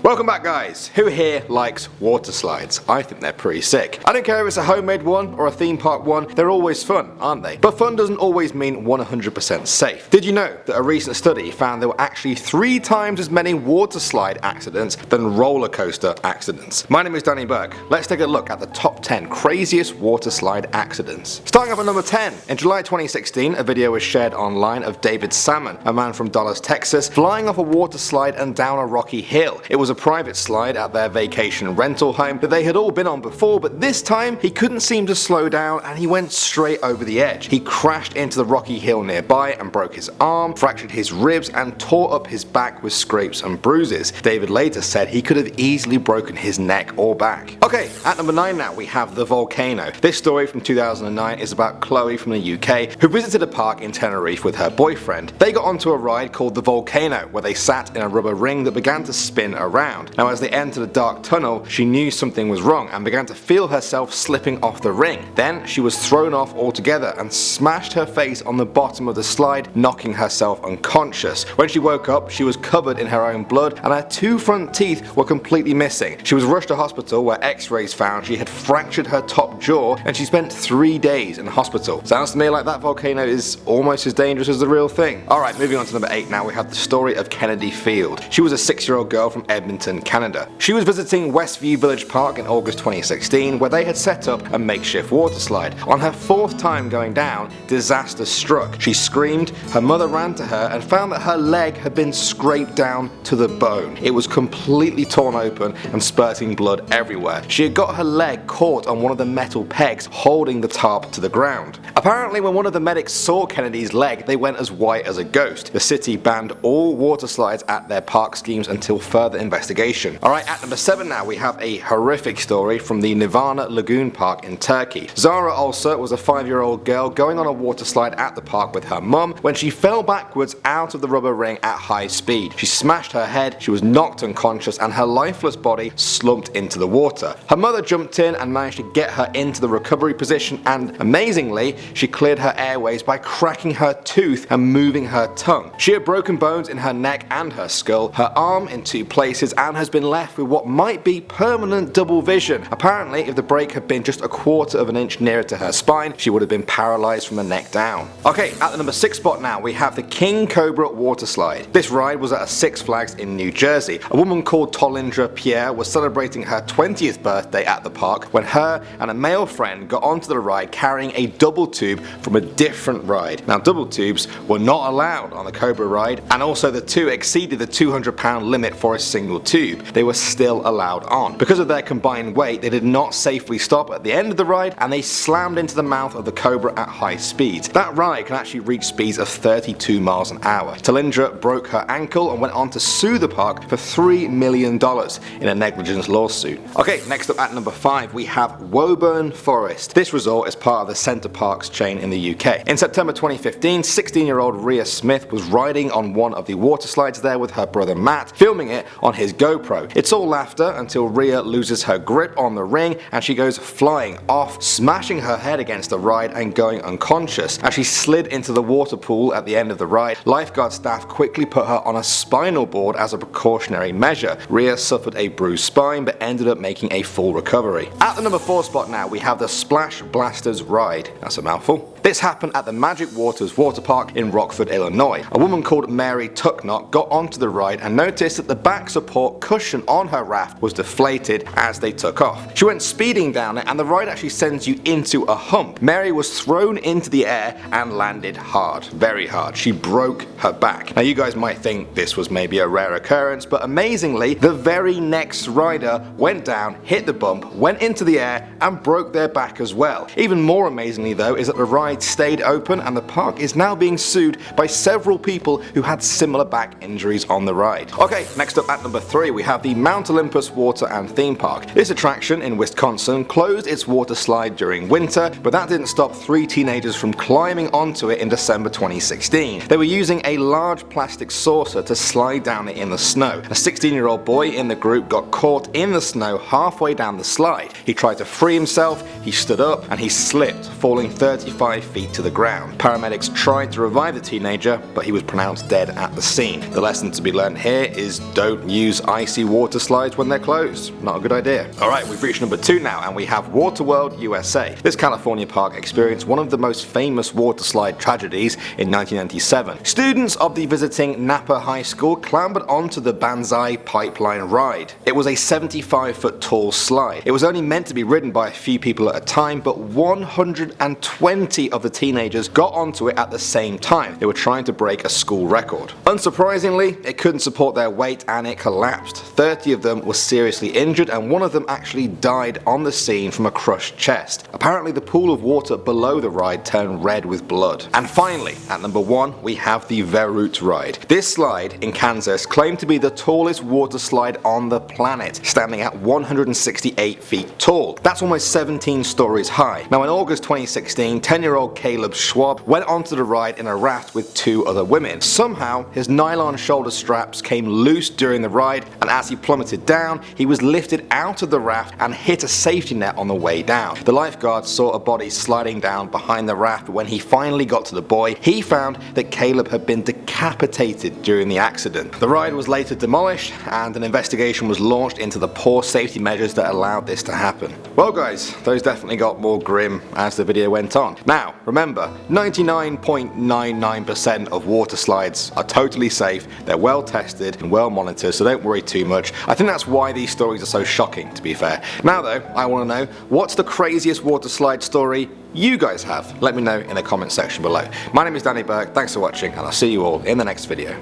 Welcome back, guys. Who here likes water slides? I think they're pretty sick. I don't care if it's a homemade one or a theme park one, they're always fun, aren't they? But fun doesn't always mean 100% safe. Did you know that a recent study found there were actually 3 times as many water slide accidents than roller coaster accidents? My name is Danny Burke. Let's take a look at the top 10 craziest water slide accidents. Starting off at number 10. In July 2016, a video was shared online of David Salmon, a man from Dallas, Texas, flying off a water slide and down a rocky hill. It was a private slide at their vacation rental home that they had all been on before, but this time he couldn't seem to slow down and he went straight over the edge. He crashed into the rocky hill nearby and broke his arm, fractured his ribs and tore up his back with scrapes and bruises. David later said he could have easily broken his neck or back. Okay, at number 9 now we have the volcano. This story from 2009 is about Chloe from the UK who visited a park in Tenerife with her boyfriend. They got onto a ride called the Volcano where they sat in a rubber ring that began to spin around. Now as they entered a dark tunnel, she knew something was wrong and began to feel herself slipping off the ring. Then she was thrown off altogether and smashed her face on the bottom of the slide, knocking herself unconscious. When she woke up, she was covered in her own blood and her 2 front teeth were completely missing. She was rushed to hospital where x-rays found she had fractured her top jaw and she spent 3 days in hospital. Sounds to me like that volcano is almost as dangerous as the real thing. Alright, moving on to number 8 now, we have the story of Kennedy Field. She was a 6-year-old girl from Edmonton, Canada. She was visiting Westview Village Park in August 2016 where they had set up a makeshift water slide. On her 4th time going down, disaster struck. She screamed, her mother ran to her and found that her leg had been scraped down to the bone. It was completely torn open and spurting blood everywhere. She had got her leg caught on one of the metal pegs holding the tarp to the ground. Apparently when one of the medics saw Kennedy's leg, they went as white as a ghost. The city banned all water slides at their park schemes until further investigation. Alright, at number 7 now we have a horrific story from the Nirvana Lagoon Park in Turkey. Zara Olsa was a 5-year-old girl going on a water slide at the park with her mum when she fell backwards out of the rubber ring at high speed. She smashed her head, she was knocked unconscious and her lifeless body slumped into the water. Her mother jumped in and managed to get her into the recovery position and, amazingly, she cleared her airways by cracking her tooth and moving her tongue. She had broken bones in her neck and her skull, her arm in 2 places and has been left with what might be permanent double vision. Apparently, if the break had been just a 1/4 of an inch nearer to her spine, she would have been paralysed from the neck down. Okay, at the number 6 spot now, we have the King Cobra water slide. This ride was at a Six Flags in New Jersey. A woman called Tolindra Pierre was celebrating her 20th birthday at the park when her and a male friend got onto the ride carrying a double tube from a different ride. Now, double tubes were not allowed on the Cobra ride, and also the 2 exceeded the 200-pound limit for a single tube. They were still allowed on. Because of their combined weight, they did not safely stop at the end of the ride and they slammed into the mouth of the Cobra at high speeds. That ride can actually reach speeds of 32 miles an hour. Talindra broke her ankle and went on to sue the park for $3 million in a negligence lawsuit. Okay, next up at number 5 we have Woburn Forest. This resort is part of the Center Parcs chain in the UK. In September 2015, 16-year-old Rhea Smith was riding on one of the water slides there with her brother Matt, filming it on his GoPro. It's all laughter until Rhea loses her grip on the ring and she goes flying off, smashing her head against the ride and going unconscious. As she slid into the water pool at the end of the ride, lifeguard staff quickly put her on a spinal board as a precautionary measure. Rhea suffered a bruised spine but ended up making a full recovery. At the number 4 spot now we have the Splash Blasters ride. That's a mouthful. This happened at the Magic Waters water park in Rockford, Illinois. A woman called Mary Tucknott got onto the ride and noticed that the back support cushion on her raft was deflated as they took off. She went speeding down it and the ride actually sends you into a hump. Mary was thrown into the air and landed hard, very hard. She broke her back. Now you guys might think this was maybe a rare occurrence, but amazingly the very next rider went down, hit the bump, went into the air and broke their back as well. Even more amazingly though is that the ride stayed open and the park is now being sued by several people who had similar back injuries on the ride. Okay, next up at number 3 we have the Mount Olympus Water and Theme Park. This attraction in Wisconsin closed its water slide during winter, but that didn't stop 3 teenagers from climbing onto it in December 2016. They were using a large plastic saucer to slide down it in the snow. A 16-year-old boy in the group got caught in the snow halfway down the slide. He tried to free himself, he stood up and he slipped, falling 35 5 feet to the ground. Paramedics tried to revive the teenager, but he was pronounced dead at the scene. The lesson to be learned here is don't use icy water slides when they're closed. Not a good idea. Alright, we've reached number 2 now, and we have Waterworld, USA. This California park experienced one of the most famous water slide tragedies in 1997. Students of the visiting Napa High School clambered onto the Banzai Pipeline ride. It was a 75-foot tall slide. It was only meant to be ridden by a few people at a time, but 120 of the teenagers got onto it at the same time. They were trying to break a school record. Unsurprisingly, it couldn't support their weight and it collapsed. 30 of them were seriously injured, and one of them actually died on the scene from a crushed chest. Apparently the pool of water below the ride turned red with blood. And finally, at number 1, we have the Verrute ride. This slide in Kansas claimed to be the tallest water slide on the planet, standing at 168 feet tall. That's almost 17 stories high. Now in August 2016, 10-year-old Caleb Schwab went onto the ride in a raft with 2 other women. Somehow, his nylon shoulder straps came loose during the ride, and as he plummeted down, he was lifted out of the raft and hit a safety net on the way down. The lifeguard saw a body sliding down behind the raft. When he finally got to the boy, he found that Caleb had been decapitated during the accident. The ride was later demolished, and an investigation was launched into the poor safety measures that allowed this to happen. Well guys, those definitely got more grim as the video went on. Now, remember, 99.99% of water slides are totally safe, they're well tested and well monitored, so don't worry too much. I think that's why these stories are so shocking, to be fair. Now though, I want to know, what's the craziest water slide story you guys have? Let me know in the comment section below. My name is Danny Burke, thanks for watching, and I'll see you all in the next video.